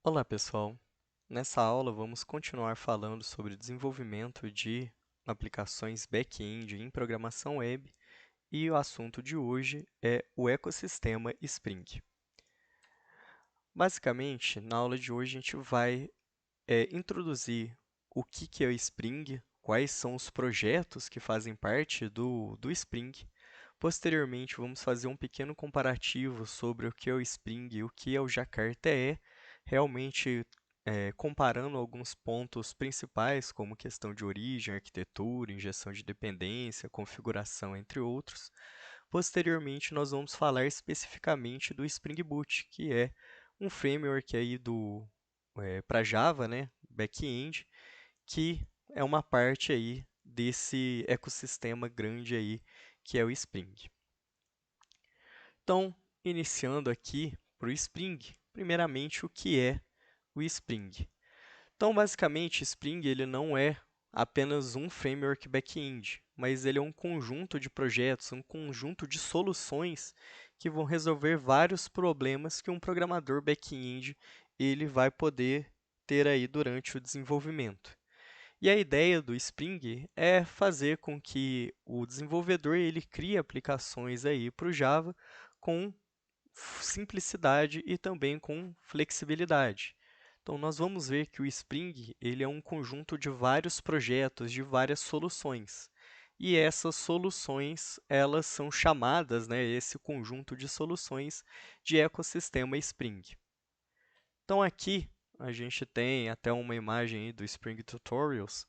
Olá, pessoal! Nessa aula, vamos continuar falando sobre o desenvolvimento de aplicações back-end em programação web e o assunto de hoje é o ecossistema Spring. Basicamente, na aula de hoje, a gente vai introduzir o que é o Spring, quais são os projetos que fazem parte do Spring. Posteriormente, vamos fazer um pequeno comparativo sobre o que é o Spring e o que é o Jakarta realmente comparando alguns pontos principais, como questão de origem, arquitetura, injeção de dependência, configuração, entre outros. Posteriormente, nós vamos falar especificamente do Spring Boot, que é um framework aí para Java, né, back-end, que é uma parte aí desse ecossistema grande aí que é o Spring. Então, iniciando aqui para o Spring, primeiramente o que é o Spring? Então, basicamente, Spring ele não é apenas um framework back-end, mas ele é um conjunto de projetos, um conjunto de soluções que vão resolver vários problemas que um programador back-end ele vai poder ter aí durante o desenvolvimento. E a ideia do Spring é fazer com que o desenvolvedor ele crie aplicações aí para o Java com simplicidade e também com flexibilidade. Então, nós vamos ver que o Spring ele é um conjunto de vários projetos, de várias soluções. E essas soluções, elas são chamadas, né, esse conjunto de soluções, de ecossistema Spring. Então, aqui a gente tem até uma imagem aí do Spring Tutorials,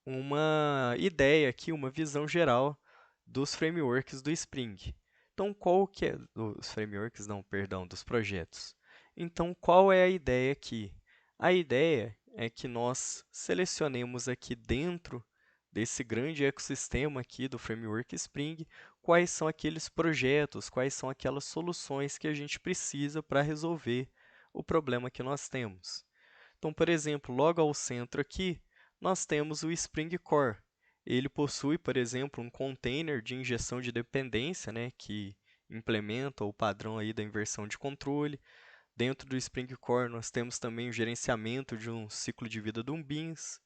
uma ideia aqui, uma visão geral dos frameworks do Spring. Então, qual que é dos frameworks, não, perdão, dos projetos. Então, qual é a ideia aqui? A ideia é que nós selecionemos aqui dentro desse grande ecossistema aqui do framework Spring, quais são aqueles projetos, quais são aquelas soluções que a gente precisa para resolver o problema que nós temos. Então, por exemplo, logo ao centro aqui, nós temos o Spring Core. Ele possui, por exemplo, um container de injeção de dependência, né, que implementa o padrão aí da inversão de controle. Dentro do Spring Core, nós temos também o gerenciamento de um ciclo de vida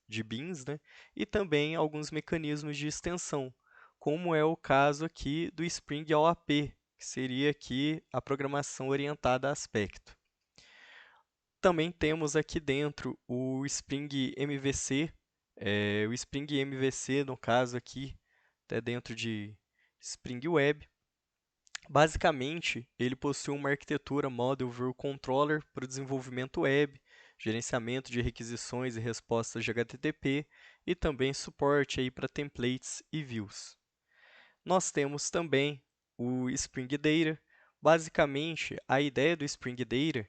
de beans, né, e também alguns mecanismos de extensão, como é o caso aqui do Spring OAP, que seria aqui a programação orientada a aspecto. Também temos aqui dentro o Spring MVC, o Spring MVC, no caso aqui, até dentro de Spring Web. Basicamente, ele possui uma arquitetura Model View Controller para o desenvolvimento web, gerenciamento de requisições e respostas de HTTP e também suporte aí para templates e views. Nós temos também o Spring Data. Basicamente, a ideia do Spring Data,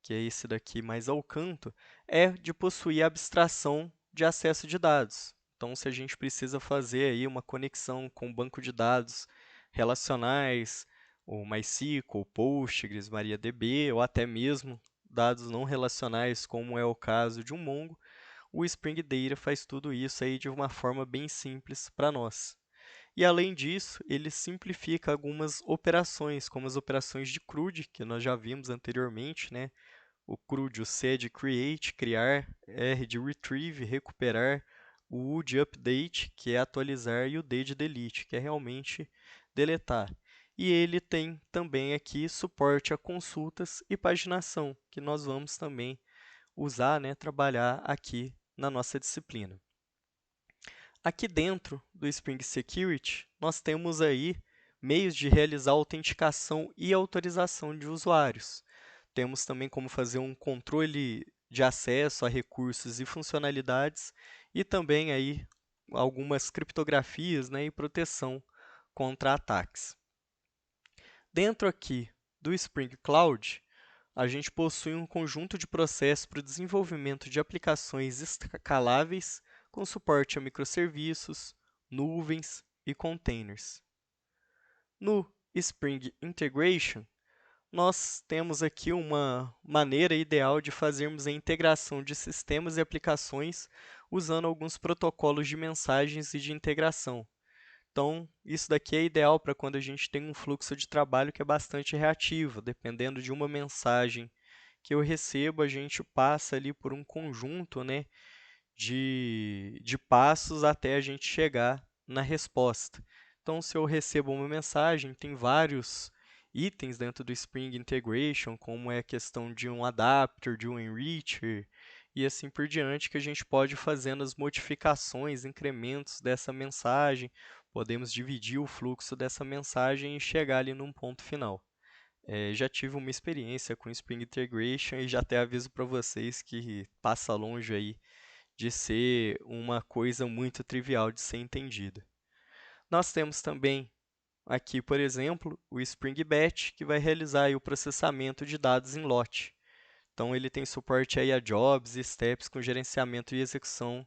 que é esse daqui mais ao canto, é de possuir abstração de acesso de dados. Então, se a gente precisa fazer aí uma conexão com o banco de dados relacionais, o MySQL, Postgres, MariaDB, ou até mesmo dados não relacionais, como é o caso de um Mongo, o Spring Data faz tudo isso aí de uma forma bem simples para nós. E além disso, ele simplifica algumas operações, como as operações de CRUD, que nós já vimos anteriormente, né? O CRUD, o C é de create, criar, R de retrieve, recuperar, o U de update, que é atualizar, e o D de delete, que é realmente deletar. E ele tem também aqui suporte a consultas e paginação, que nós vamos também usar, né, trabalhar aqui na nossa disciplina. Aqui dentro do Spring Security, nós temos aí meios de realizar autenticação e autorização de usuários. Temos também como fazer um controle de acesso a recursos e funcionalidades e também aí algumas criptografias, né, e proteção contra ataques. Dentro aqui do Spring Cloud, a gente possui um conjunto de processos para o desenvolvimento de aplicações escaláveis com suporte a microserviços, nuvens e containers. No Spring Integration, nós temos aqui uma maneira ideal de fazermos a integração de sistemas e aplicações usando alguns protocolos de mensagens e de integração. Então, isso daqui é ideal para quando a gente tem um fluxo de trabalho que é bastante reativo, dependendo de uma mensagem que eu recebo, a gente passa ali por um conjunto, né, de passos até a gente chegar na resposta. Então, se eu recebo uma mensagem, tem vários itens dentro do Spring Integration, como é a questão de um adapter, de um enricher, e assim por diante, que a gente pode ir fazendo as modificações, incrementos dessa mensagem, podemos dividir o fluxo dessa mensagem e chegar ali num ponto final. Já tive uma experiência com Spring Integration e já até aviso para vocês que passa longe aí de ser uma coisa muito trivial de ser entendida. Nós temos também aqui, por exemplo, o Spring Batch, que vai realizar aí o processamento de dados em lote. Então, ele tem suporte aí a jobs e steps com gerenciamento e execução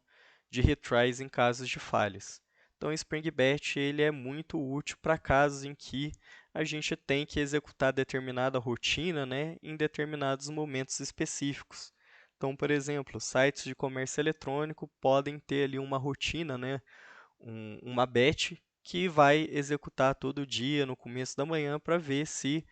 de retries em casos de falhas. Então, o Spring Batch ele é muito útil para casos em que a gente tem que executar determinada rotina, né, em determinados momentos específicos. Então, por exemplo, sites de comércio eletrônico podem ter ali uma rotina, né, uma batch que vai executar todo dia no começo da manhã para ver se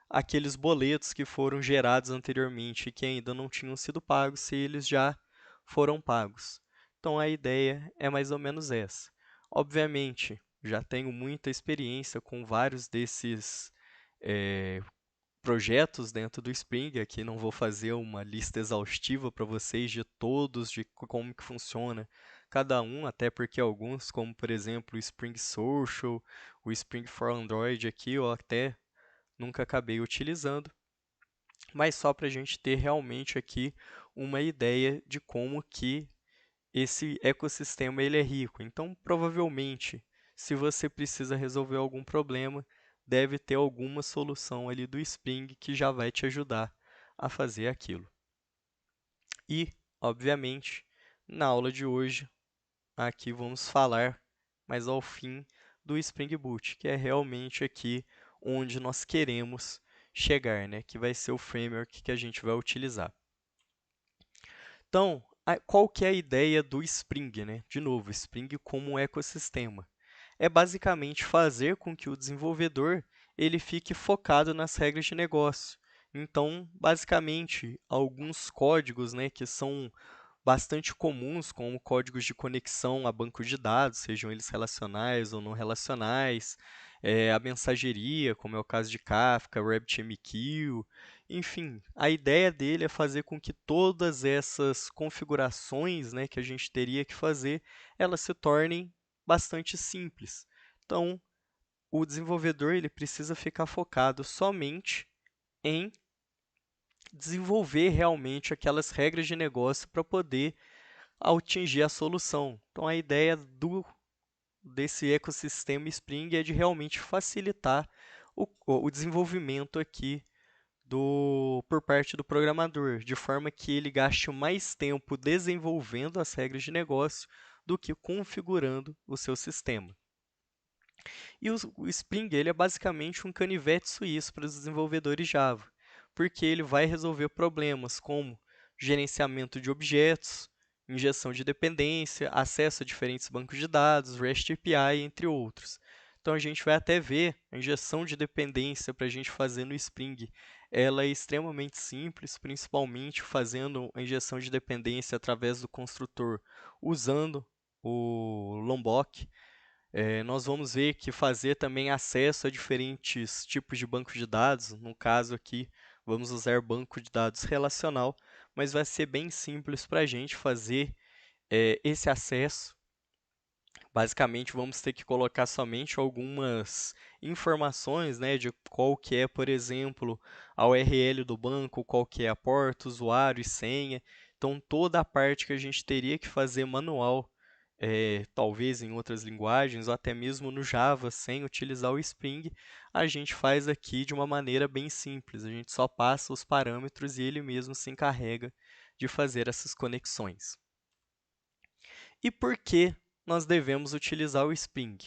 aqueles boletos que foram gerados anteriormente e que ainda não tinham sido pagos, se eles já foram pagos. Então a ideia é mais ou menos essa. Obviamente, já tenho muita experiência com vários desses projetos dentro do Spring. Aqui não vou fazer uma lista exaustiva para vocês de todos, de como que funciona cada um, até porque alguns, como por exemplo o Spring Social, o Spring for Android aqui, eu até nunca acabei utilizando, mas só para a gente ter realmente aqui uma ideia de como que esse ecossistema ele é rico. Então, provavelmente, se você precisa resolver algum problema, deve ter alguma solução ali do Spring que já vai te ajudar a fazer aquilo. E, obviamente, na aula de hoje, aqui vamos falar mais ao fim do Spring Boot, que é realmente aqui onde nós queremos chegar, né? Que vai ser o framework que a gente vai utilizar. Então, qual que é a ideia do Spring, né? De novo, Spring como um ecossistema. É basicamente fazer com que o desenvolvedor ele fique focado nas regras de negócio. Então, basicamente, alguns códigos, né, que são bastante comuns, como códigos de conexão a banco de dados, sejam eles relacionais ou não relacionais, a mensageria, como é o caso de Kafka, RabbitMQ, enfim, a ideia dele é fazer com que todas essas configurações, né, que a gente teria que fazer, elas se tornem bastante simples. Então, o desenvolvedor ele precisa ficar focado somente em desenvolver realmente aquelas regras de negócio para poder atingir a solução. Então, a ideia desse ecossistema Spring é de realmente facilitar o desenvolvimento aqui por parte do programador, de forma que ele gaste mais tempo desenvolvendo as regras de negócio do que configurando o seu sistema. E o Spring ele é basicamente um canivete suíço para os desenvolvedores Java, porque ele vai resolver problemas como gerenciamento de objetos, injeção de dependência, acesso a diferentes bancos de dados, REST API, entre outros. Então a gente vai até ver a injeção de dependência para a gente fazer no Spring. Ela é extremamente simples, principalmente fazendo a injeção de dependência através do construtor usando o Lombok. Nós vamos ver que fazer também acesso a diferentes tipos de banco de dados, no caso aqui, vamos usar banco de dados relacional, mas vai ser bem simples para a gente fazer esse acesso. Basicamente, vamos ter que colocar somente algumas informações, né, de qual que é, por exemplo, a URL do banco, qual que é a porta, usuário e senha. Então, toda a parte que a gente teria que fazer manual, talvez em outras linguagens, ou até mesmo no Java, sem utilizar o Spring, a gente faz aqui de uma maneira bem simples. A gente só passa os parâmetros e ele mesmo se encarrega de fazer essas conexões. E por que nós devemos utilizar o Spring?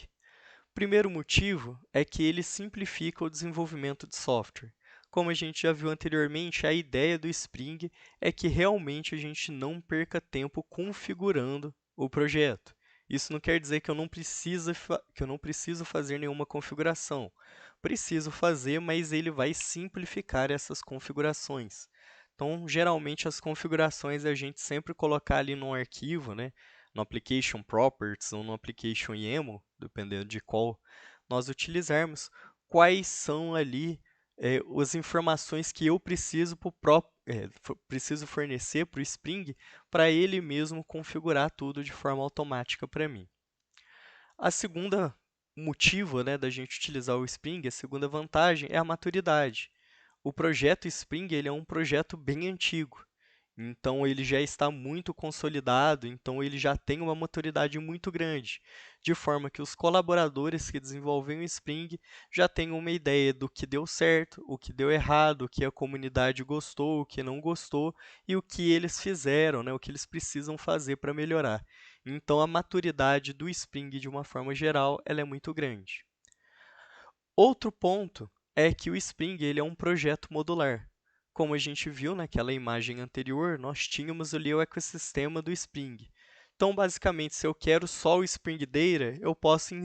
O primeiro motivo é que ele simplifica o desenvolvimento de software. Como a gente já viu anteriormente, a ideia do Spring é que realmente a gente não perca tempo configurando o projeto. Isso não quer dizer que eu não preciso fazer nenhuma configuração. Preciso fazer, mas ele vai simplificar essas configurações. Então, geralmente, as configurações a gente sempre colocar ali num arquivo, né? No Application Properties ou no Application YAML, dependendo de qual nós utilizarmos, quais são ali as informações que eu preciso, preciso fornecer para o Spring para ele mesmo configurar tudo de forma automática para mim. A segunda motivo, né, da gente utilizar o Spring, a segunda vantagem é a maturidade. O projeto Spring ele é um projeto bem antigo, então ele já está muito consolidado, então ele já tem uma maturidade muito grande, de forma que os colaboradores que desenvolvem o Spring já têm uma ideia do que deu certo, o que deu errado, o que a comunidade gostou, o que não gostou e o que eles fizeram, né, o que eles precisam fazer para melhorar. Então a maturidade do Spring, de uma forma geral, ela é muito grande. Outro ponto é que o Spring ele é um projeto modular. Como a gente viu naquela imagem anterior, nós tínhamos ali o ecossistema do Spring. Então, basicamente, se eu quero só o Spring Data, eu posso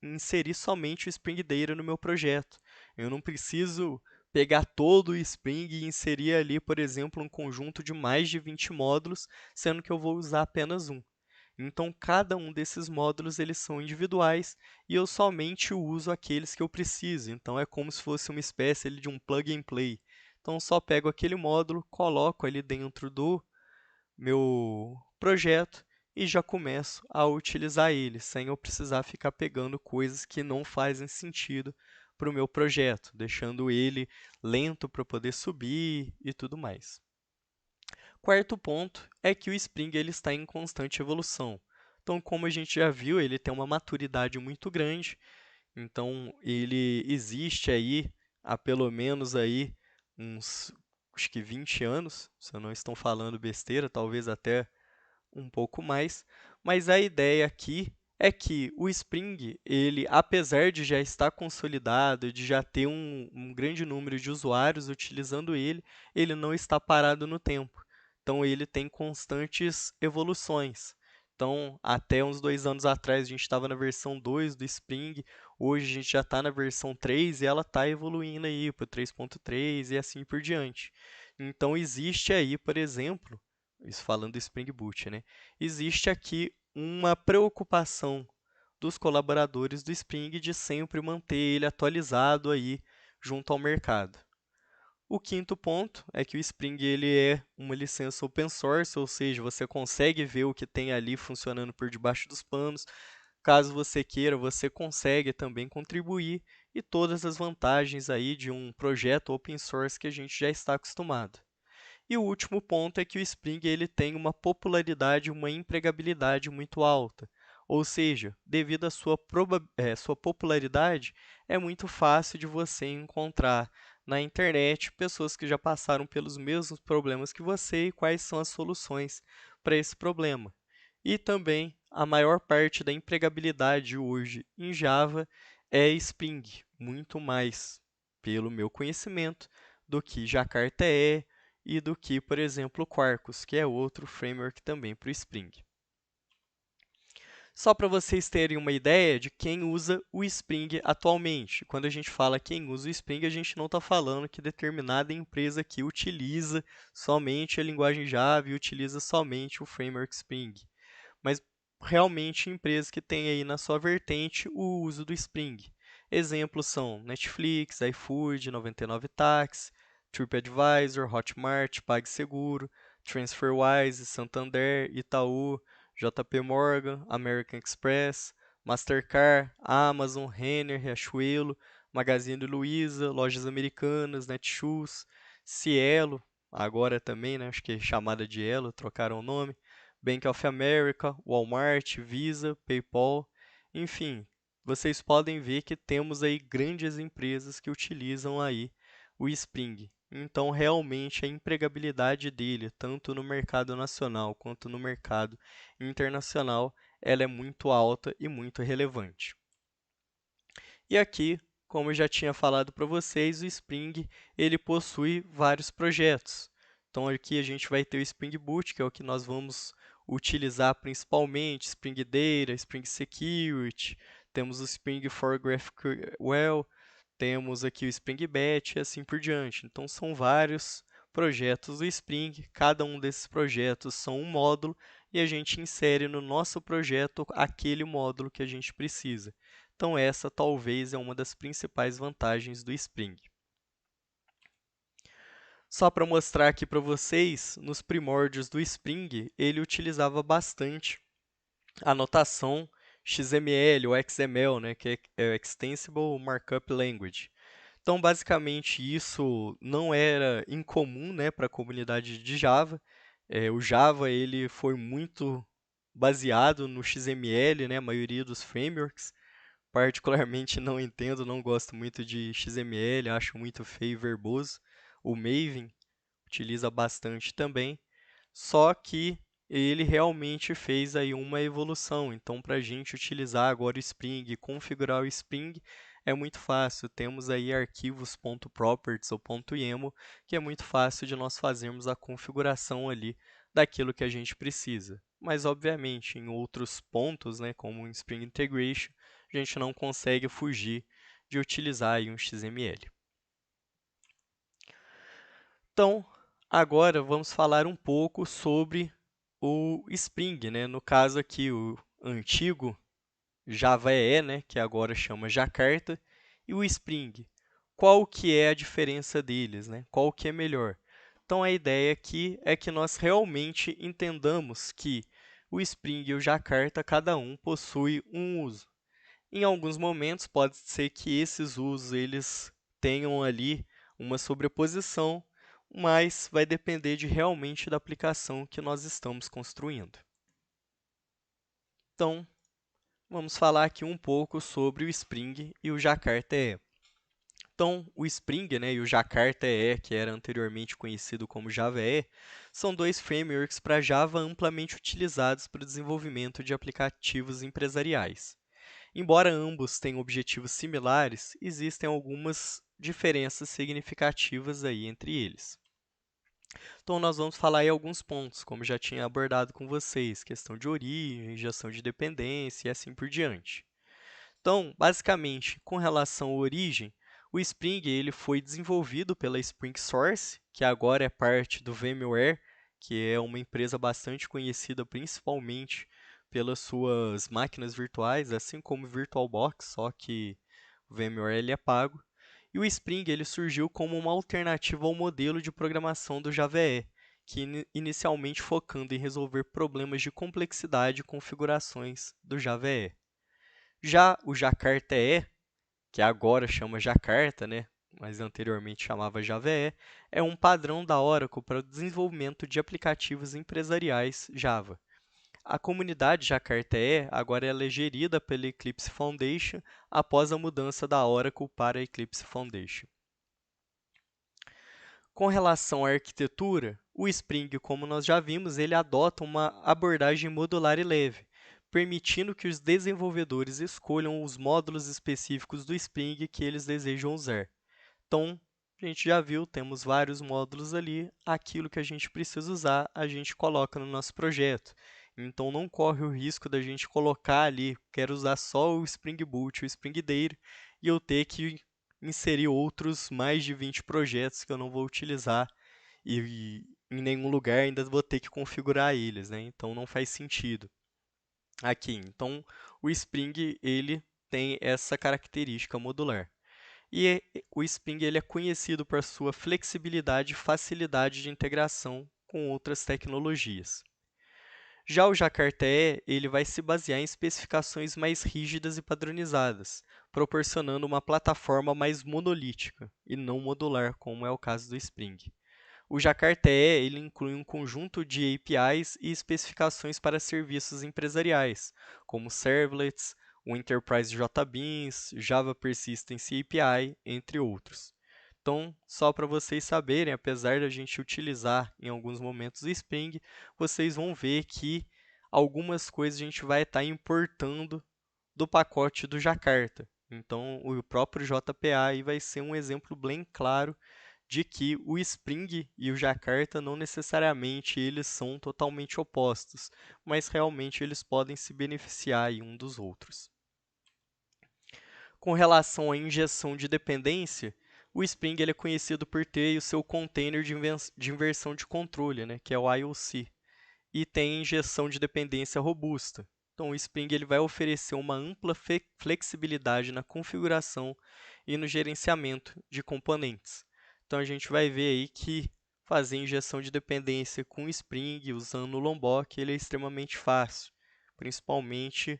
inserir somente o Spring Data no meu projeto. Eu não preciso pegar todo o Spring e inserir ali, por exemplo, um conjunto de mais de 20 módulos, sendo que eu vou usar apenas um. Então, cada um desses módulos eles são individuais e eu somente uso aqueles que eu preciso. Então, é como se fosse uma espécie ali, de um plug and play. Então, só pego aquele módulo, coloco ali dentro do meu projeto e já começo a utilizar ele, sem eu precisar ficar pegando coisas que não fazem sentido para o meu projeto, deixando ele lento para poder subir e tudo mais. Quarto ponto é que o Spring ele está em constante evolução. Então, como a gente já viu, ele tem uma maturidade muito grande. Então, ele existe aí há pelo menos aí uns, acho que 20 anos, se eu não estou falando besteira, talvez até um pouco mais. Mas a ideia aqui é que o Spring, ele, apesar de já estar consolidado, de já ter um grande número de usuários utilizando ele não está parado no tempo. Então, ele tem constantes evoluções. Então, até uns 2 anos atrás, a gente estava na versão 2 do Spring, hoje a gente já está na versão 3 e ela está evoluindo aí para o 3.3 e assim por diante. Então, existe aí, por exemplo, isso falando do Spring Boot, né? Existe aqui uma preocupação dos colaboradores do Spring de sempre manter ele atualizado aí junto ao mercado. O quinto ponto é que o Spring ele é uma licença open source, ou seja, você consegue ver o que tem ali funcionando por debaixo dos panos. Caso você queira, você consegue também contribuir e todas as vantagens aí de um projeto open source que a gente já está acostumado. E o último ponto é que o Spring ele tem uma popularidade, uma empregabilidade muito alta. Ou seja, devido à sua popularidade, é muito fácil de você encontrar na internet pessoas que já passaram pelos mesmos problemas que você e quais são as soluções para esse problema. E também a maior parte da empregabilidade hoje em Java é Spring, muito mais pelo meu conhecimento do que Jakarta e do que, por exemplo, o Quarkus, que é outro framework também para o Spring. Só para vocês terem uma ideia de quem usa o Spring atualmente. Quando a gente fala quem usa o Spring, a gente não está falando que determinada empresa que utiliza somente a linguagem Java e utiliza somente o framework Spring, mas realmente empresas que têm aí na sua vertente o uso do Spring. Exemplos são Netflix, iFood, 99 Táxi, TripAdvisor, Hotmart, PagSeguro, TransferWise, Santander, Itaú, JP Morgan, American Express, Mastercard, Amazon, Renner, Riachuelo, Magazine Luiza, Lojas Americanas, Netshoes, Cielo, agora também, né, acho que é chamada de Elo, trocaram o nome, Bank of America, Walmart, Visa, PayPal, enfim, vocês podem ver que temos aí grandes empresas que utilizam aí o Spring. Então, realmente, a empregabilidade dele, tanto no mercado nacional quanto no mercado internacional, ela é muito alta e muito relevante. E aqui, como eu já tinha falado para vocês, o Spring ele possui vários projetos. Então, aqui a gente vai ter o Spring Boot, que é o que nós vamos utilizar principalmente, Spring Data, Spring Security, temos o Spring for GraphQL, temos aqui o Spring Batch e assim por diante. Então, são vários projetos do Spring, cada um desses projetos são um módulo, e a gente insere no nosso projeto aquele módulo que a gente precisa. Então, essa talvez é uma das principais vantagens do Spring. Só para mostrar aqui para vocês, nos primórdios do Spring, ele utilizava bastante a notação XML ou XML, né, que é Extensible Markup Language. Então, basicamente, isso não era incomum, né, para a comunidade de Java. O Java ele foi muito baseado no XML, né, a maioria dos frameworks. Particularmente não entendo, não gosto muito de XML, acho muito feio e verboso. O Maven utiliza bastante também, só que ele realmente fez aí uma evolução. Então, para a gente utilizar agora o Spring e configurar o Spring é muito fácil. Temos aí arquivos .properties ou .yaml, que é muito fácil de nós fazermos a configuração ali daquilo que a gente precisa. Mas, obviamente, em outros pontos, né, como em Spring Integration, a gente não consegue fugir de utilizar aí um XML. Então, agora vamos falar um pouco sobre o Spring, né? No caso aqui, o antigo Java EE, né? Que agora chama Jakarta, e o Spring. Qual que é a diferença deles, né? Qual que é melhor? Então, a ideia aqui é que nós realmente entendamos que o Spring e o Jakarta, cada um possui um uso. Em alguns momentos, pode ser que esses usos eles tenham ali uma sobreposição, mas vai depender realmente da aplicação que nós estamos construindo. Então, vamos falar aqui um pouco sobre o Spring e o Jakarta EE. Então, o Spring, né, e o Jakarta EE, que era anteriormente conhecido como Java EE, são dois frameworks para Java amplamente utilizados para o desenvolvimento de aplicativos empresariais. Embora ambos tenham objetivos similares, existem algumas diferenças significativas aí entre eles. Então, nós vamos falar aí alguns pontos, como já tinha abordado com vocês, questão de origem, injeção de dependência e assim por diante. Então, basicamente, com relação à origem, o Spring ele foi desenvolvido pela Spring Source, que agora é parte do VMware, que é uma empresa bastante conhecida principalmente pelas suas máquinas virtuais, assim como o VirtualBox, só que o VMware ele é pago. E o Spring ele surgiu como uma alternativa ao modelo de programação do Java EE, que inicialmente focando em resolver problemas de complexidade e configurações do Java EE. Já o Jakarta EE, que agora chama Jakarta, né, mas anteriormente chamava Java EE, é um padrão da Oracle para o desenvolvimento de aplicativos empresariais Java. A comunidade Jakarta EE agora ela é gerida pela Eclipse Foundation após a mudança da Oracle para a Eclipse Foundation. Com relação à arquitetura, o Spring, como nós já vimos, ele adota uma abordagem modular e leve, permitindo que os desenvolvedores escolham os módulos específicos do Spring que eles desejam usar. Então, a gente já viu, temos vários módulos ali, aquilo que a gente precisa usar, a gente coloca no nosso projeto. Então, não corre o risco da gente colocar ali, quero usar só o Spring Boot, o Spring Data, e eu ter que inserir outros mais de 20 projetos que eu não vou utilizar e em nenhum lugar ainda vou ter que configurar eles, né? Então, não faz sentido aqui. Então, o Spring ele tem essa característica modular. E o Spring ele é conhecido por sua flexibilidade e facilidade de integração com outras tecnologias. Já o Jakarta EE ele vai se basear em especificações mais rígidas e padronizadas, proporcionando uma plataforma mais monolítica e não modular, como é o caso do Spring. O Jakarta EE ele inclui um conjunto de APIs e especificações para serviços empresariais, como servlets, o Enterprise JBeans, Java Persistence API, entre outros. Então, só para vocês saberem, apesar de a gente utilizar em alguns momentos o Spring, vocês vão ver que algumas coisas a gente vai estar importando do pacote do Jakarta. Então, o próprio JPA aí vai ser um exemplo bem claro de que o Spring e o Jakarta não necessariamente eles são totalmente opostos, mas realmente eles podem se beneficiar aí um dos outros. Com relação à injeção de dependência, O Spring ele é conhecido por ter o seu container de inversão de controle, né, que é o IOC, e tem injeção de dependência robusta. Então, o Spring ele vai oferecer uma ampla flexibilidade na configuração e no gerenciamento de componentes. Então, a gente vai ver aí que fazer injeção de dependência com Spring usando o Lombok ele é extremamente fácil, principalmente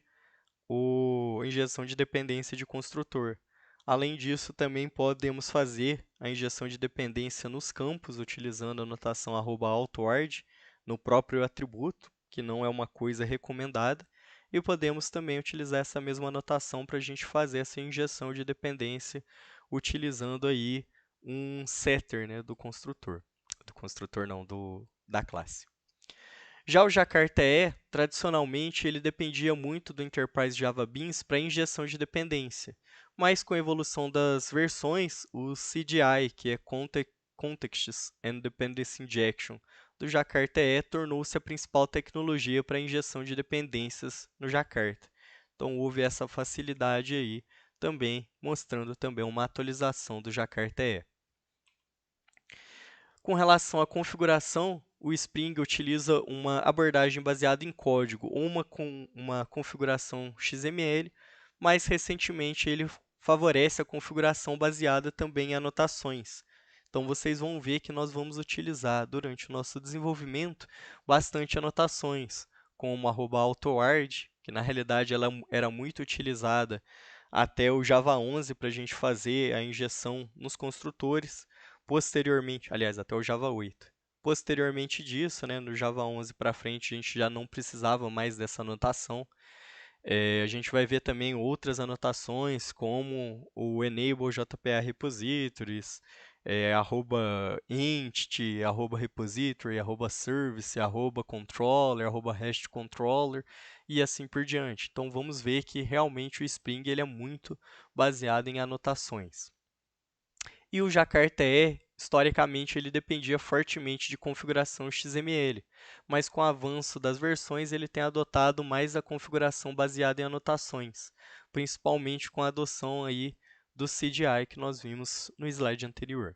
a injeção de dependência de construtor. Além disso, também podemos fazer a injeção de dependência nos campos, utilizando a notação @autoord no próprio atributo, que não é uma coisa recomendada, e podemos também utilizar essa mesma notação para a gente fazer essa injeção de dependência, utilizando aí um setter, né, do construtor não, da classe. Já o Jakarta-E, tradicionalmente, ele dependia muito do Enterprise Java Beans para injeção de dependência, mas com a evolução das versões, o CDI, que é Context and Dependency Injection, do Jakarta-E tornou-se a principal tecnologia para injeção de dependências no Jakarta. Então houve essa facilidade aí também, mostrando também uma atualização do Jakarta-E. Com relação à configuração, o Spring utiliza uma abordagem baseada em código ou com uma configuração XML, mas recentemente ele favorece a configuração baseada também em anotações. Então, vocês vão ver que nós vamos utilizar durante o nosso desenvolvimento bastante anotações, como @autoard, que na realidade ela era muito utilizada até o Java 11 para a gente fazer a injeção nos construtores. Posteriormente, aliás, até o Java 8. Posteriormente disso, né, no Java 11 para frente, a gente já não precisava mais dessa anotação. A gente vai ver também outras anotações, como o enable JPA repositories, @entity, @repository, @service, @controller, @hashController e assim por diante. Então, vamos ver que realmente o Spring ele é muito baseado em anotações. E o Jakarta-E, historicamente, ele dependia fortemente de configuração XML, mas com o avanço das versões, ele tem adotado mais a configuração baseada em anotações, principalmente com a adoção aí do CDI que nós vimos no slide anterior.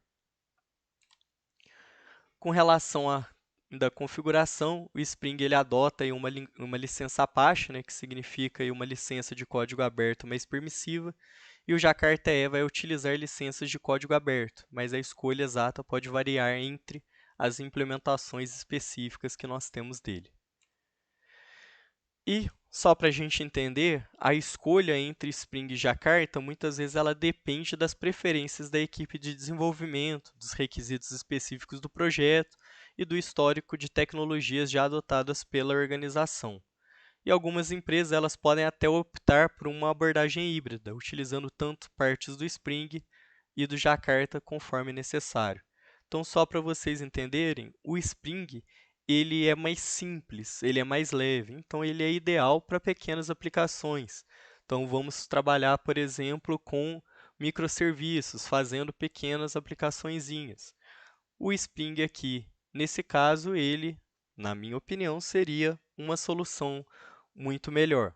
Com relação da configuração, o Spring ele adota aí uma licença Apache, né, que significa aí uma licença de código aberto mais permissiva, e o Jakarta-E vai utilizar licenças de código aberto, mas a escolha exata pode variar entre as implementações específicas que nós temos dele. E, só para a gente entender, a escolha entre Spring e Jakarta, muitas vezes ela depende das preferências da equipe de desenvolvimento, dos requisitos específicos do projeto e do histórico de tecnologias já adotadas pela organização. E algumas empresas elas podem até optar por uma abordagem híbrida, utilizando tanto partes do Spring e do Jakarta conforme necessário. Então, só para vocês entenderem, o Spring ele é mais simples, ele é mais leve, então ele é ideal para pequenas aplicações. Então, vamos trabalhar, por exemplo, com microserviços, fazendo pequenas aplicaçõezinhas. O Spring aqui, nesse caso, ele, na minha opinião, seria uma solução muito melhor.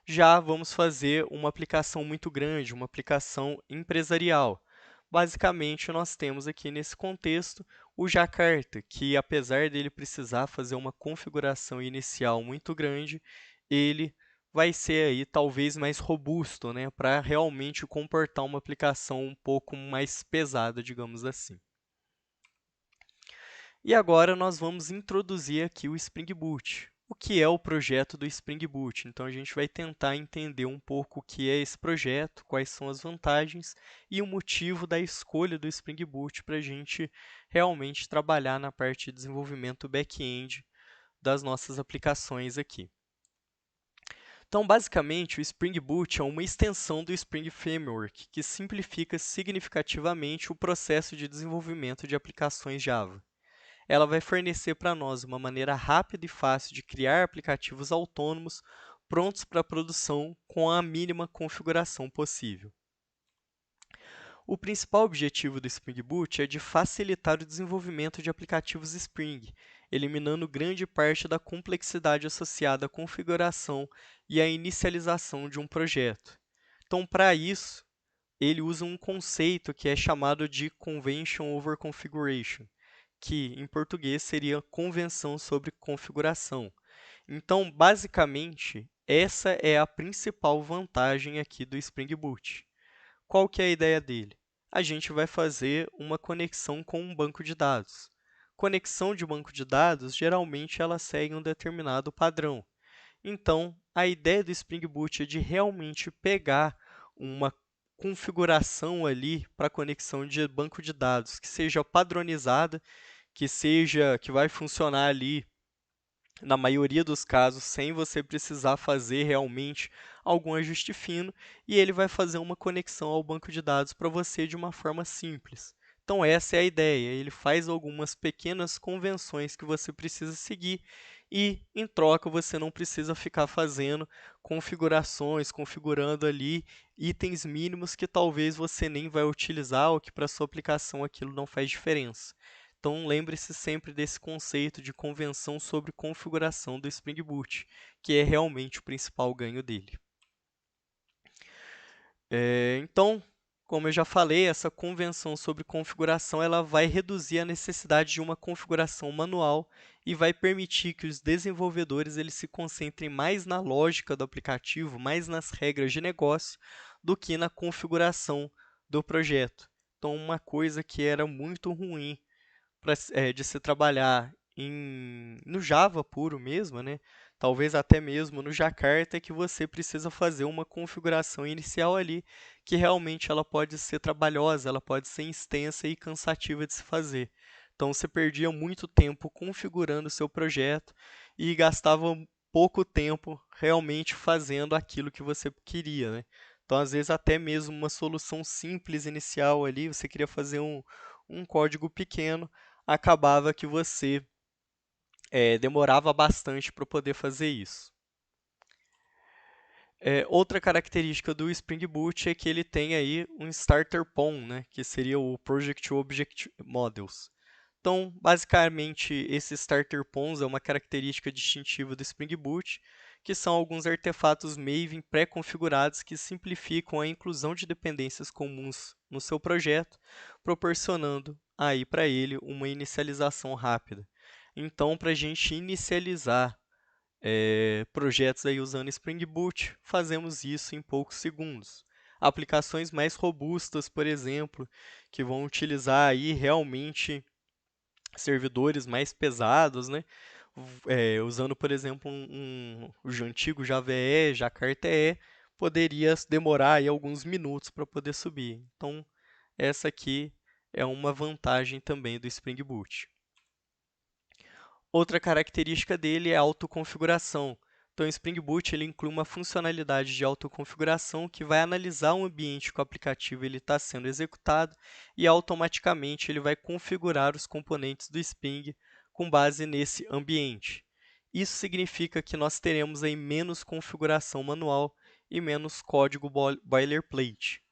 Já vamos fazer uma aplicação muito grande, uma aplicação empresarial. Basicamente, nós temos aqui nesse contexto o Jakarta, que apesar dele precisar fazer uma configuração inicial muito grande, ele vai ser aí talvez mais robusto, né, para realmente comportar uma aplicação um pouco mais pesada, digamos assim. E agora nós vamos introduzir aqui o Spring Boot. O que é o projeto do Spring Boot? Então, a gente vai tentar entender um pouco o que é esse projeto, quais são as vantagens e o motivo da escolha do Spring Boot para a gente realmente trabalhar na parte de desenvolvimento back-end das nossas aplicações aqui. Então, basicamente, o Spring Boot é uma extensão do Spring Framework, que simplifica significativamente o processo de desenvolvimento de aplicações Java. Ela vai fornecer para nós uma maneira rápida e fácil de criar aplicativos autônomos prontos para produção com a mínima configuração possível. O principal objetivo do Spring Boot é de facilitar o desenvolvimento de aplicativos Spring, eliminando grande parte da complexidade associada à configuração e à inicialização de um projeto. Então, para isso, ele usa um conceito que é chamado de Convention over Configuration, que em português seria convenção sobre configuração. Então, basicamente, essa é a principal vantagem aqui do Spring Boot. Qual que é a ideia dele? A gente vai fazer uma conexão com um banco de dados. Conexão de banco de dados, geralmente, ela segue um determinado padrão. Então, a ideia do Spring Boot é de realmente pegar uma configuração ali para conexão de banco de dados que seja padronizada, que vai funcionar ali na maioria dos casos, sem você precisar fazer realmente algum ajuste fino, e ele vai fazer uma conexão ao banco de dados para você de uma forma simples. Então, essa é a ideia. Ele faz algumas pequenas convenções que você precisa seguir e, em troca, você não precisa ficar fazendo configurações, configurando ali itens mínimos que talvez você nem vai utilizar ou que para sua aplicação aquilo não faz diferença. Então, lembre-se sempre desse conceito de convenção sobre configuração do Spring Boot, que é realmente o principal ganho dele. Então, como eu já falei, essa convenção sobre configuração ela vai reduzir a necessidade de uma configuração manual e vai permitir que os desenvolvedores eles se concentrem mais na lógica do aplicativo, mais nas regras de negócio, do que na configuração do projeto. Então, uma coisa que era muito ruim de se trabalhar no Java puro mesmo, né? Talvez até mesmo no Jakarta, que você precisa fazer uma configuração inicial ali, que realmente ela pode ser trabalhosa, ela pode ser extensa e cansativa de se fazer. Então você perdia muito tempo configurando o seu projeto e gastava pouco tempo realmente fazendo aquilo que você queria, né? Então, às vezes, até mesmo uma solução simples inicial ali, você queria fazer um código pequeno, acabava que você demorava bastante para poder fazer isso. Outra característica do Spring Boot é que ele tem aí um Starter POM, né, que seria o Project Object Models. Então, basicamente, esse Starter POMs é uma característica distintiva do Spring Boot, que são alguns artefatos Maven pré-configurados que simplificam a inclusão de dependências comuns no seu projeto, proporcionando aí para ele uma inicialização rápida. Então, para a gente inicializar projetos aí usando Spring Boot, fazemos isso em poucos segundos. Aplicações mais robustas, por exemplo, que vão utilizar aí realmente servidores mais pesados, né? Usando, por exemplo, o antigo Java EE, Jakarta EE, poderia demorar aí alguns minutos para poder subir. Então, essa aqui é uma vantagem também do Spring Boot. Outra característica dele é a autoconfiguração. Então, o Spring Boot ele inclui uma funcionalidade de autoconfiguração que vai analisar o ambiente que o aplicativo está sendo executado e automaticamente ele vai configurar os componentes do Spring com base nesse ambiente. Isso significa que nós teremos aí menos configuração manual e menos código boilerplate.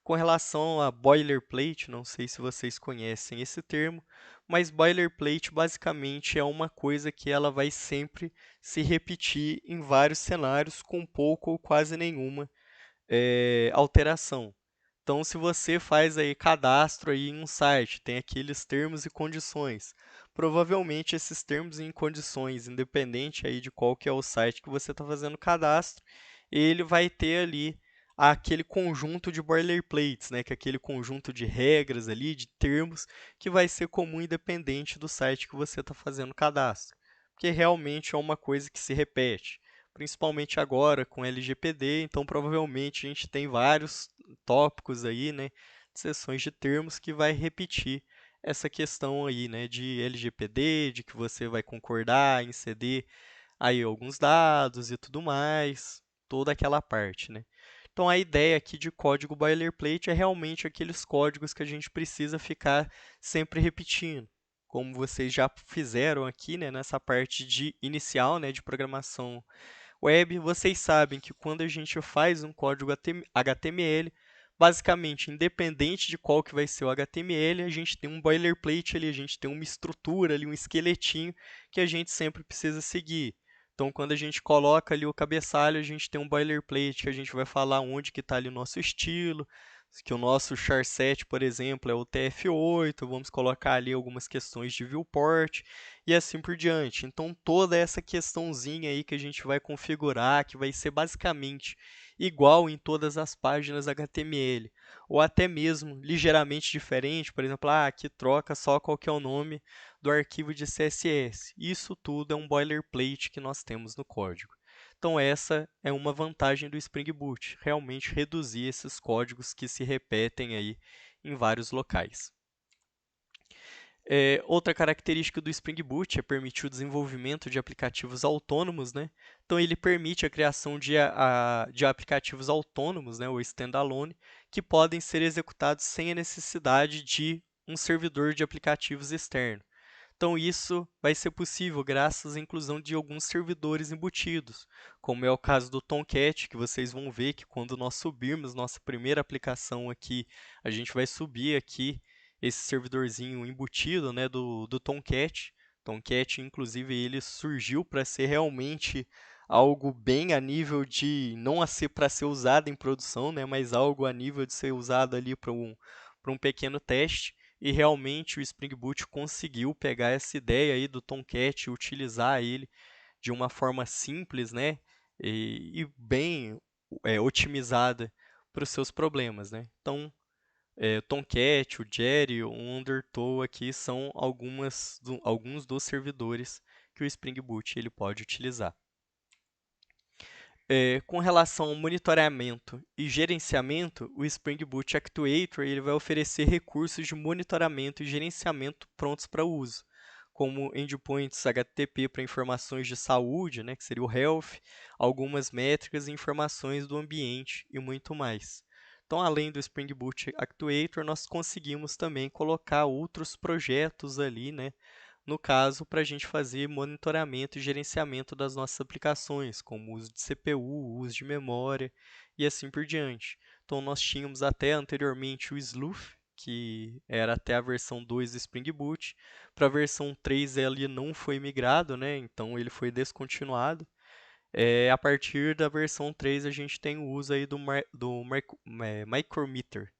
Com relação a boilerplate, não sei se vocês conhecem esse termo, mas boilerplate basicamente é uma coisa que ela vai sempre se repetir em vários cenários com pouco ou quase nenhuma alteração. Então, se você faz aí cadastro aí em um site, tem aqueles termos e condições. Provavelmente esses termos e condições, independente aí de qual que é o site que você está fazendo cadastro, ele vai ter ali aquele conjunto de boilerplates, né, que é aquele conjunto de regras ali, de termos, que vai ser comum independente do site que você está fazendo cadastro. Porque realmente é uma coisa que se repete principalmente agora com LGPD, então provavelmente a gente tem vários tópicos aí, né, seções de termos que vai repetir essa questão aí, né, de LGPD, de que você vai concordar em ceder aí alguns dados e tudo mais, toda aquela parte, né. Então a ideia aqui de código boilerplate é realmente aqueles códigos que a gente precisa ficar sempre repetindo. Como vocês já fizeram aqui, né, nessa parte de inicial, né, de programação web, vocês sabem que quando a gente faz um código HTML, basicamente, independente de qual que vai ser o HTML, a gente tem um boilerplate ali, a gente tem uma estrutura ali, um esqueletinho que a gente sempre precisa seguir. Então, quando a gente coloca ali o cabeçalho, a gente tem um boilerplate que a gente vai falar onde que está ali o nosso estilo, que o nosso char7, por exemplo, é o TF8, vamos colocar ali algumas questões de viewport e assim por diante. Então, toda essa questãozinha aí que a gente vai configurar, que vai ser basicamente igual em todas as páginas HTML, ou até mesmo ligeiramente diferente, por exemplo, aqui troca só qual que é o nome do arquivo de CSS. Isso tudo é um boilerplate que nós temos no código. Então, essa é uma vantagem do Spring Boot, realmente reduzir esses códigos que se repetem aí em vários locais. Outra característica do Spring Boot é permitir o desenvolvimento de aplicativos autônomos, né? Então, ele permite a criação de aplicativos autônomos, né, ou standalone, que podem ser executados sem a necessidade de um servidor de aplicativos externo. Então, isso vai ser possível graças à inclusão de alguns servidores embutidos, como é o caso do Tomcat, que vocês vão ver que quando nós subirmos nossa primeira aplicação aqui, a gente vai subir aqui esse servidorzinho embutido, né, do Tomcat. Tomcat, inclusive, ele surgiu para ser realmente algo bem a nível de, não a ser para ser usado em produção, né, mas algo a nível de ser usado ali para um pequeno teste. E realmente o Spring Boot conseguiu pegar essa ideia aí do Tomcat e utilizar ele de uma forma simples, né, e bem otimizada para os seus problemas, né. Então, o Tomcat, o Jerry, o Undertow aqui são alguns dos servidores que o Spring Boot ele pode utilizar. Com relação ao monitoramento e gerenciamento, o Spring Boot Actuator ele vai oferecer recursos de monitoramento e gerenciamento prontos para uso, como endpoints HTTP para informações de saúde, né, que seria o Health, algumas métricas e informações do ambiente e muito mais. Então, além do Spring Boot Actuator, nós conseguimos também colocar outros projetos ali, né, no caso, para a gente fazer monitoramento e gerenciamento das nossas aplicações, como uso de CPU, uso de memória e assim por diante. Então, nós tínhamos até anteriormente o Sleuth, que era até a versão 2 do Spring Boot. Para a versão 3 ele não foi migrado, né? Então ele foi descontinuado. A partir da versão 3 a gente tem o uso aí do Micrometer,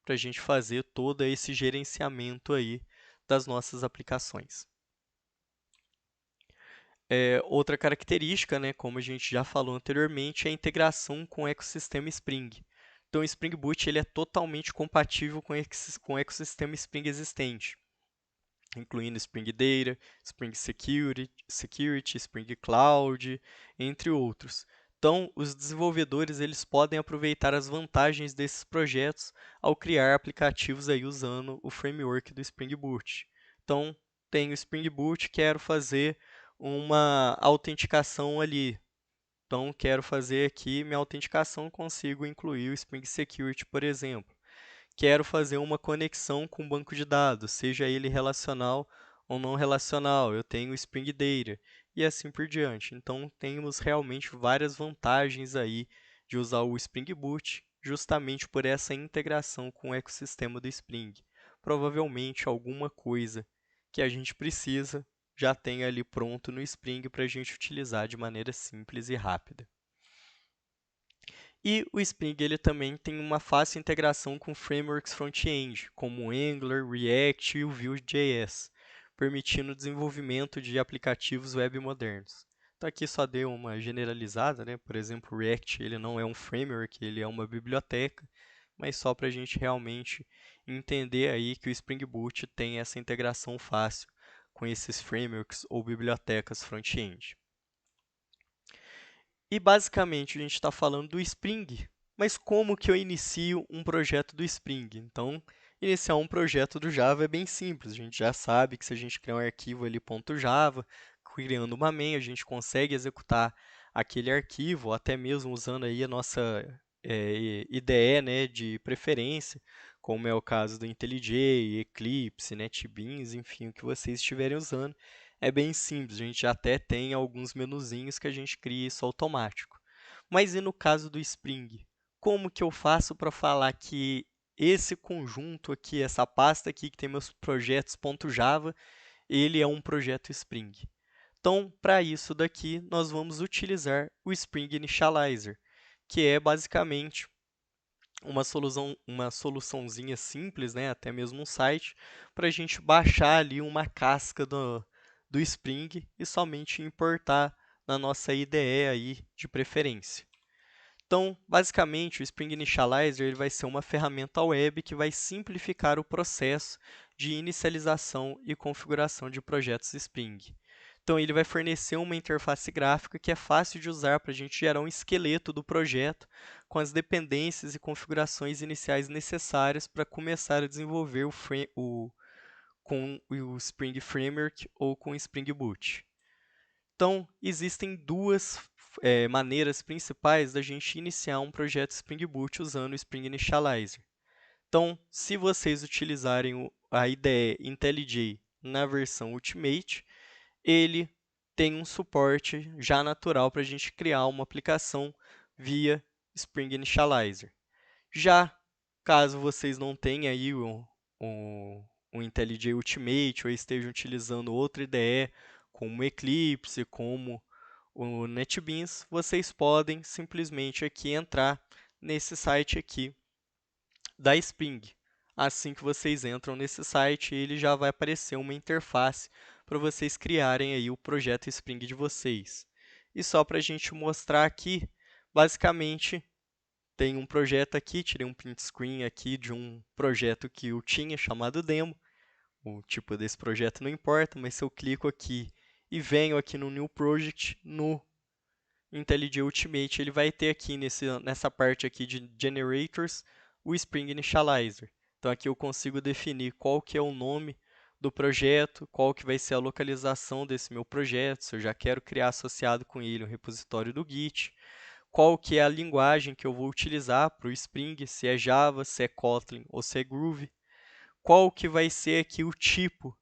para a gente fazer todo esse gerenciamento aí das nossas aplicações. Outra característica, né, como a gente já falou anteriormente, é a integração com o ecossistema Spring. Então, o Spring Boot ele é totalmente compatível com o ecossistema Spring existente, incluindo Spring Data, Spring Security, Spring Cloud, entre outros. Então, os desenvolvedores eles podem aproveitar as vantagens desses projetos ao criar aplicativos aí usando o framework do Spring Boot. Então, tenho o Spring Boot, quero fazer uma autenticação ali. Então, quero fazer aqui minha autenticação, consigo incluir o Spring Security, por exemplo. Quero fazer uma conexão com um banco de dados, seja ele relacional ou não relacional. Eu tenho o Spring Data e assim por diante. Então, temos realmente várias vantagens aí de usar o Spring Boot, justamente por essa integração com o ecossistema do Spring. Provavelmente alguma coisa que a gente precisa já tem ali pronto no Spring para a gente utilizar de maneira simples e rápida. E o Spring ele também tem uma fácil integração com frameworks front-end, como o Angular, React e o Vue.js, permitindo o desenvolvimento de aplicativos web modernos. Então aqui só deu uma generalizada, né? Por exemplo, o React ele não é um framework, ele é uma biblioteca, mas só para a gente realmente entender aí que o Spring Boot tem essa integração fácil com esses frameworks ou bibliotecas front-end. E basicamente a gente está falando do Spring, mas como que eu inicio um projeto do Spring? Então, iniciar um projeto do Java é bem simples. A gente já sabe que se a gente criar um arquivo ali .java, criando uma main, a gente consegue executar aquele arquivo, ou até mesmo usando aí a nossa IDE, né, de preferência, como é o caso do IntelliJ, Eclipse, NetBeans, enfim, o que vocês estiverem usando. É bem simples, a gente até tem alguns menuzinhos que a gente cria isso automático. Mas e no caso do Spring? Como que eu faço para falar que esse conjunto aqui, essa pasta aqui que tem meus projetos .java, ele é um projeto Spring? Então, para isso daqui, nós vamos utilizar o Spring Initializer, que é basicamente uma soluçãozinha simples, né, até mesmo um site, para a gente baixar ali uma casca do Spring e somente importar na nossa IDE aí de preferência. Então, basicamente, o Spring Initializer ele vai ser uma ferramenta web que vai simplificar o processo de inicialização e configuração de projetos Spring. Então, ele vai fornecer uma interface gráfica que é fácil de usar para a gente gerar um esqueleto do projeto com as dependências e configurações iniciais necessárias para começar a desenvolver com o Spring Framework ou com o Spring Boot. Então, existem duas maneiras principais da gente iniciar um projeto Spring Boot usando o Spring Initializer. Então, se vocês utilizarem a IDE IntelliJ na versão Ultimate, ele tem um suporte já natural para a gente criar uma aplicação via Spring Initializer. Já caso vocês não tenham aí o IntelliJ Ultimate ou estejam utilizando outra IDE, como Eclipse, como o NetBeans, vocês podem simplesmente aqui entrar nesse site aqui da Spring. Assim que vocês entram nesse site, ele já vai aparecer uma interface para vocês criarem aí o projeto Spring de vocês. E só para a gente mostrar aqui, basicamente, tem um projeto aqui, tirei um print screen aqui de um projeto que eu tinha chamado demo. O tipo desse projeto não importa, mas se eu clico aqui e venho aqui no New Project, no IntelliJ Ultimate, ele vai ter aqui nessa parte aqui de Generators, o Spring Initializer. Então aqui eu consigo definir qual que é o nome do projeto, qual que vai ser a localização desse meu projeto, se eu já quero criar associado com ele um repositório do Git, qual que é a linguagem que eu vou utilizar para o Spring, se é Java, se é Kotlin ou se é Groovy, qual que vai ser aqui o tipo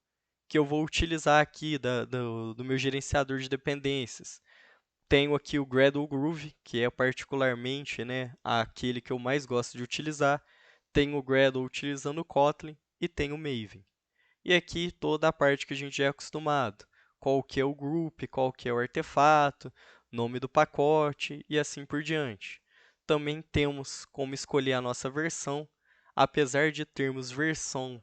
que eu vou utilizar aqui do meu gerenciador de dependências. Tenho aqui o Gradle Groove, que é particularmente, né, aquele que eu mais gosto de utilizar. Tenho o Gradle utilizando o Kotlin e tenho o Maven. E aqui toda a parte que a gente já é acostumado. Qual que é o group, qual que é o artefato, nome do pacote e assim por diante. Também temos como escolher a nossa versão. Apesar de termos versões,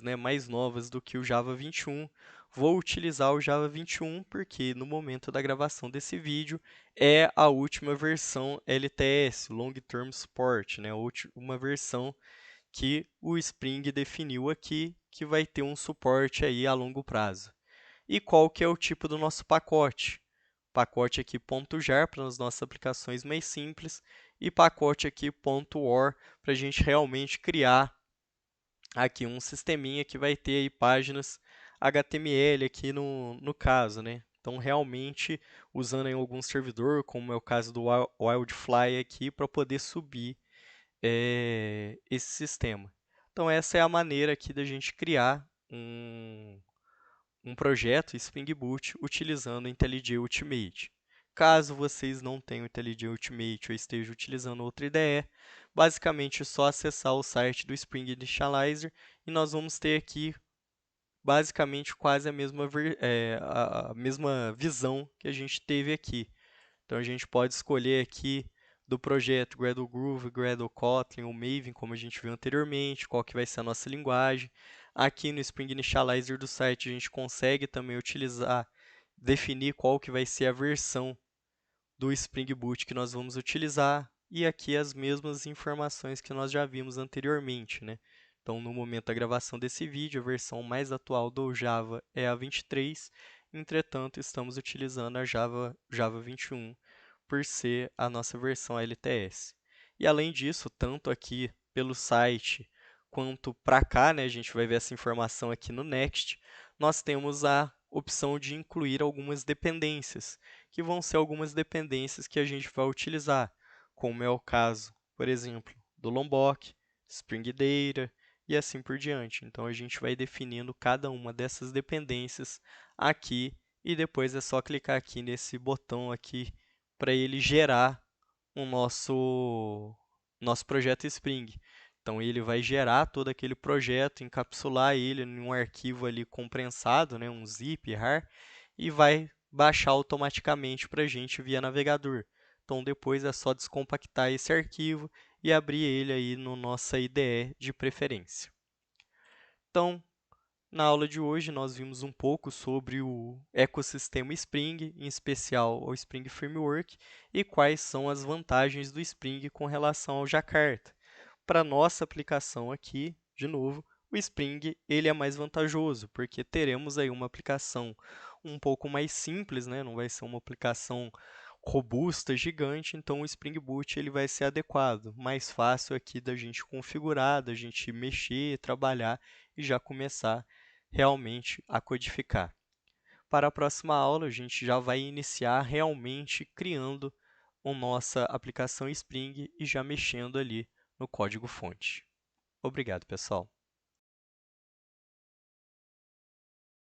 né, mais novas do que o Java 21, vou utilizar o Java 21 porque no momento da gravação desse vídeo é a última versão LTS, Long Term Support, né, uma versão que o Spring definiu aqui que vai ter um suporte aí a longo prazo. E qual que é o tipo do nosso pacote? Pacote aqui .jar para as nossas aplicações mais simples e pacote aqui .or para a gente realmente criar aqui um sisteminha que vai ter aí páginas HTML aqui no caso, né? Então, realmente, usando em algum servidor, como é o caso do Wildfly aqui, para poder subir esse sistema. Então, essa é a maneira aqui da gente criar um projeto Spring Boot utilizando o IntelliJ Ultimate. Caso vocês não tenham o IntelliJ Ultimate ou estejam utilizando outra IDE, basicamente é só acessar o site do Spring Initializer e nós vamos ter aqui basicamente quase a mesma visão que a gente teve aqui. Então a gente pode escolher aqui do projeto Gradle Groove, Gradle Kotlin ou Maven, como a gente viu anteriormente, qual que vai ser a nossa linguagem. Aqui no Spring Initializer do site a gente consegue também definir qual que vai ser a versão do Spring Boot que nós vamos utilizar. E aqui as mesmas informações que nós já vimos anteriormente, né? Então, no momento da gravação desse vídeo, a versão mais atual do Java é a 23, entretanto, estamos utilizando a Java 21 por ser a nossa versão LTS. E além disso, tanto aqui pelo site quanto para cá, né, a gente vai ver essa informação aqui no Next, nós temos a opção de incluir algumas dependências, que vão ser algumas dependências que a gente vai utilizar, como é o caso, por exemplo, do Lombok, Spring Data e assim por diante. Então, a gente vai definindo cada uma dessas dependências aqui e depois é só clicar aqui nesse botão aqui para ele gerar o nosso projeto Spring. Então, ele vai gerar todo aquele projeto, encapsular ele em um arquivo ali comprensado, né, um zip, RAR, e vai baixar automaticamente para a gente via navegador. então depois é só descompactar esse arquivo e abrir ele aí no nossa IDE de preferência. Então, na aula de hoje, nós vimos um pouco sobre o ecossistema Spring, em especial o Spring Framework, e quais são as vantagens do Spring com relação ao Jakarta. Para nossa aplicação aqui, de novo, o Spring ele é mais vantajoso, porque teremos aí uma aplicação um pouco mais simples, né? Não vai ser uma aplicação robusta, gigante, então o Spring Boot ele vai ser adequado, mais fácil aqui da gente configurar, da gente mexer, trabalhar e já começar realmente a codificar. Para a próxima aula, a gente já vai iniciar realmente criando a nossa aplicação Spring e já mexendo ali no código-fonte. Obrigado, pessoal!